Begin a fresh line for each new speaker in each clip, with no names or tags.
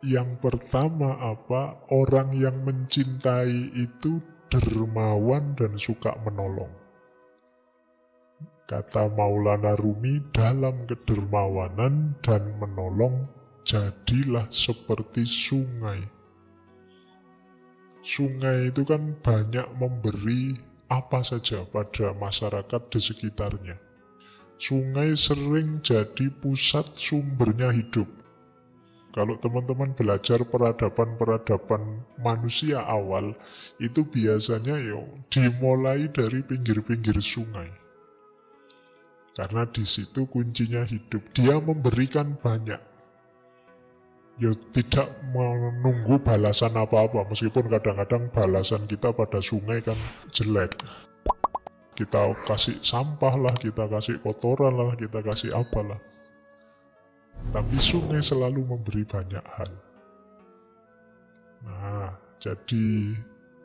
Yang pertama apa? Orang yang mencintai itu dermawan dan suka menolong. Kata Maulana Rumi, dalam kedermawanan dan menolong, jadilah seperti sungai. Sungai itu kan banyak memberi apa saja pada masyarakat di sekitarnya. Sungai sering jadi pusat sumbernya hidup. Kalau teman-teman belajar peradaban-peradaban manusia awal, itu biasanya dimulai dari pinggir-pinggir sungai. Karena di situ kuncinya hidup. Dia memberikan banyak. Tidak menunggu balasan apa-apa, meskipun kadang-kadang balasan kita pada sungai kan jelek. Kita kasih sampah lah, kita kasih kotoran lah, kita kasih apalah. Tapi sungai selalu memberi banyak hal. Nah,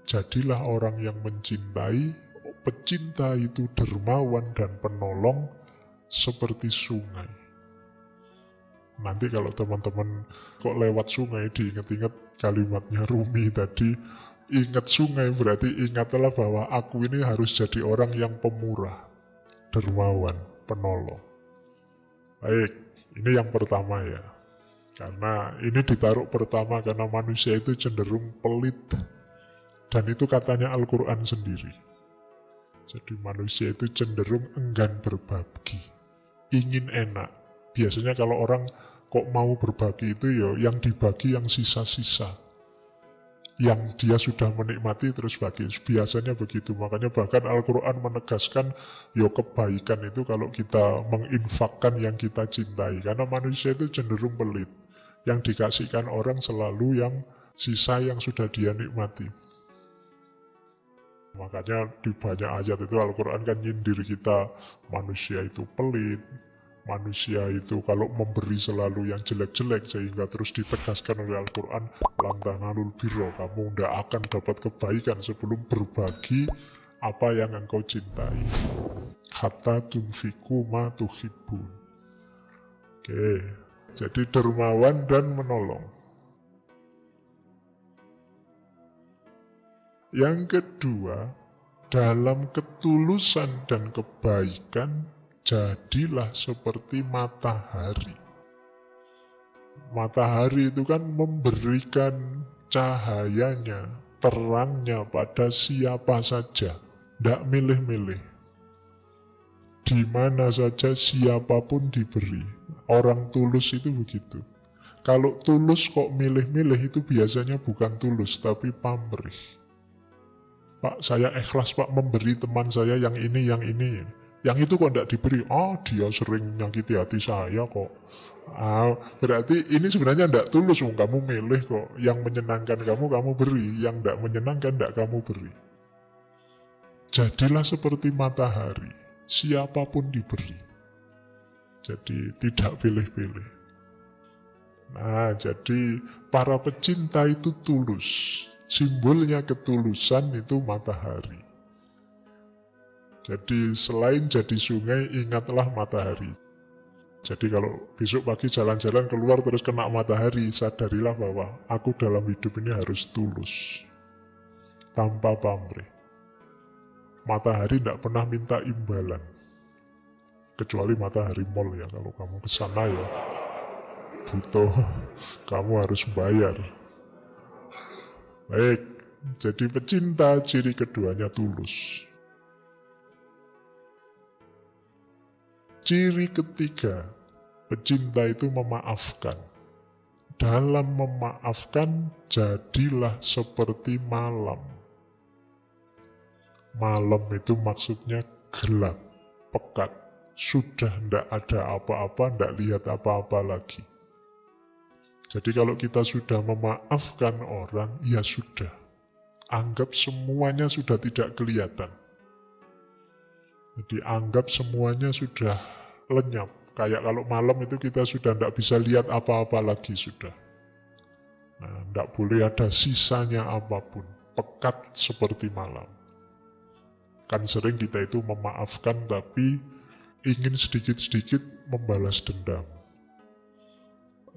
jadilah orang yang mencintai. Pecinta itu dermawan dan penolong seperti sungai. Nanti kalau teman-teman kok lewat sungai diingat-ingat kalimatnya Rumi tadi, ingat sungai berarti ingatlah bahwa aku ini harus jadi orang yang pemurah, dermawan, penolong. Baik, ini yang pertama ya. Karena ini ditaruh pertama karena manusia itu cenderung pelit. Dan itu katanya Al-Quran sendiri. Jadi manusia itu cenderung enggan berbagi, ingin enak. Biasanya kalau orang kok mau berbagi itu yang dibagi yang sisa-sisa, yang dia sudah menikmati terus bagi. Biasanya begitu. Makanya bahkan Al-Quran menegaskan kebaikan itu kalau kita menginfakkan yang kita cintai. Karena manusia itu cenderung pelit. Yang dikasihkan orang selalu yang sisa yang sudah dia nikmati. Makanya di banyak ayat itu Al-Quran kan nyindir kita, manusia itu pelit, manusia itu kalau memberi selalu yang jelek-jelek, sehingga terus ditegaskan oleh Al-Quran, lan tanalul birra, kamu tidak akan dapat kebaikan sebelum berbagi apa yang engkau cintai. Hatta tunfiku ma tuhibbun. Oke, jadi dermawan dan menolong. Yang kedua, dalam ketulusan dan kebaikan, jadilah seperti matahari. Matahari itu kan memberikan cahayanya, terangnya pada siapa saja, tidak milih-milih. Di mana saja siapapun diberi. Orang tulus itu begitu. Kalau tulus kok milih-milih itu biasanya bukan tulus, tapi pamrih. Pak, saya ikhlas Pak memberi teman saya yang ini. Yang itu kok tidak diberi? Dia sering menyakiti hati saya kok. Berarti ini sebenarnya tidak tulus. Kamu milih kok. Yang menyenangkan kamu beri. Yang tidak menyenangkan tidak kamu beri. Jadilah seperti matahari. Siapapun diberi. Jadi tidak pilih-pilih. Nah, jadi para pecinta itu tulus. Simbolnya ketulusan itu matahari. Jadi selain jadi sungai, ingatlah matahari. Jadi kalau besok pagi jalan-jalan keluar terus kena matahari, sadarilah bahwa aku dalam hidup ini harus tulus. Tanpa pamrih. Matahari tidak pernah minta imbalan. Kecuali matahari mall ya, kalau kamu kesana ya butuh, kamu harus bayar. Baik, jadi pecinta ciri keduanya tulus. Ciri ketiga, pecinta itu memaafkan. Dalam memaafkan, jadilah seperti malam. Malam itu maksudnya gelap, pekat. Sudah tidak ada apa-apa, tidak lihat apa-apa lagi. Jadi kalau kita sudah memaafkan orang, ya sudah. Anggap semuanya sudah tidak kelihatan. Jadi anggap semuanya sudah lenyap. Kayak kalau malam itu kita sudah tidak bisa lihat apa-apa lagi sudah. Nah, tidak boleh ada sisanya apapun. Pekat seperti malam. Kan sering kita itu memaafkan tapi ingin sedikit-sedikit membalas dendam.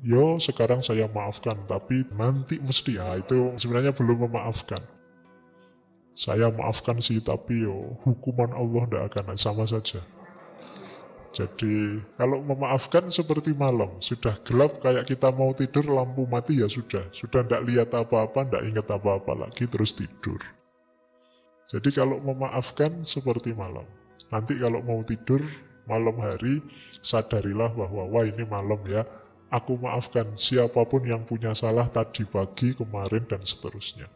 yo sekarang saya maafkan, tapi nanti mesti, ya itu sebenarnya belum memaafkan. Saya maafkan sih, tapi yo hukuman Allah tidak akan, sama saja. Jadi kalau memaafkan seperti malam, sudah gelap kayak kita mau tidur, lampu mati ya sudah tidak lihat apa-apa, tidak ingat apa-apa lagi, terus tidur. Jadi kalau memaafkan seperti malam, nanti kalau mau tidur malam hari, sadarilah bahwa wah ini malam ya, aku maafkan siapapun yang punya salah tadi pagi, kemarin, dan seterusnya.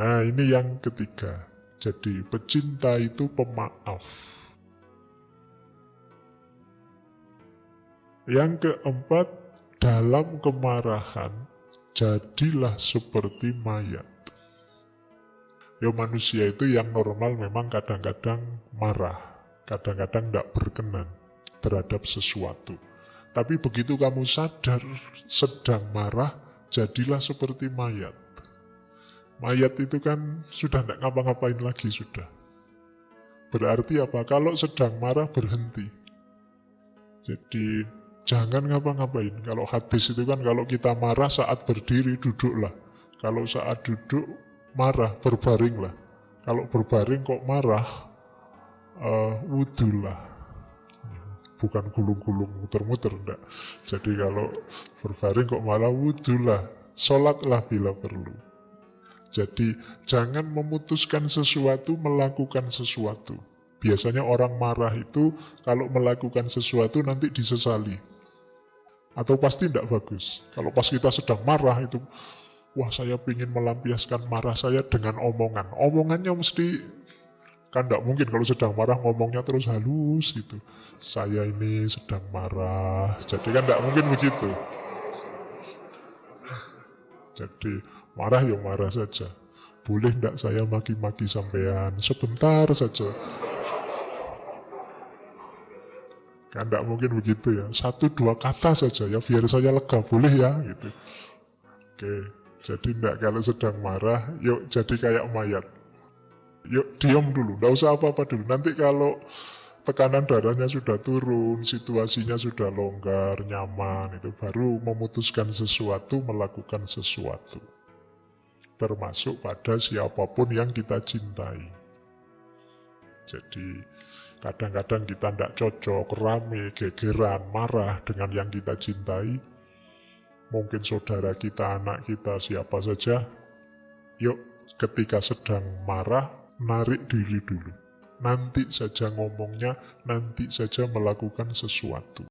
Nah ini yang ketiga, jadi pecinta itu pemaaf. Yang keempat, dalam kemarahan, jadilah seperti mayat. Ya manusia itu yang normal memang kadang-kadang marah, kadang-kadang tidak berkenan terhadap sesuatu. Tapi begitu kamu sadar sedang marah, jadilah seperti mayat. Mayat itu kan sudah tidak ngapa-ngapain lagi sudah. Berarti apa? Kalau sedang marah berhenti. Jadi jangan ngapa-ngapain. Kalau hadis itu kan kalau kita marah saat berdiri duduklah. Kalau saat duduk marah berbaringlah. Kalau berbaring kok marah wudulah. Bukan gulung-gulung muter-muter enggak. Jadi kalau berbaring kok malah wudulah. Sholatlah bila perlu. Jadi jangan memutuskan sesuatu melakukan sesuatu. Biasanya orang marah itu kalau melakukan sesuatu nanti disesali. Atau pasti tidak bagus. Kalau pas kita sedang marah itu, wah saya ingin melampiaskan marah saya dengan omongan. Omongannya mesti, kan tidak mungkin kalau sedang marah ngomongnya terus halus gitu. Saya ini sedang marah. Jadi kan tidak mungkin begitu. Jadi marah ya marah saja. Boleh tidak saya maki-maki sampean sebentar saja. Kan tidak mungkin begitu ya. 1-2 kata saja ya biar saya lega, boleh ya gitu. Oke, jadi tidak, kalau sedang marah yuk jadi kayak mayat. Yuk diam dulu, tidak usah apa-apa dulu. Nanti kalau tekanan darahnya sudah turun, situasinya sudah longgar, nyaman, itu baru memutuskan sesuatu, melakukan sesuatu. Termasuk pada siapapun yang kita cintai. Jadi kadang-kadang kita tidak cocok, rame, gegeran, marah dengan yang kita cintai. Mungkin saudara kita, anak kita, siapa saja. Yuk ketika sedang marah, narik diri dulu. Nanti saja ngomongnya, nanti saja melakukan sesuatu.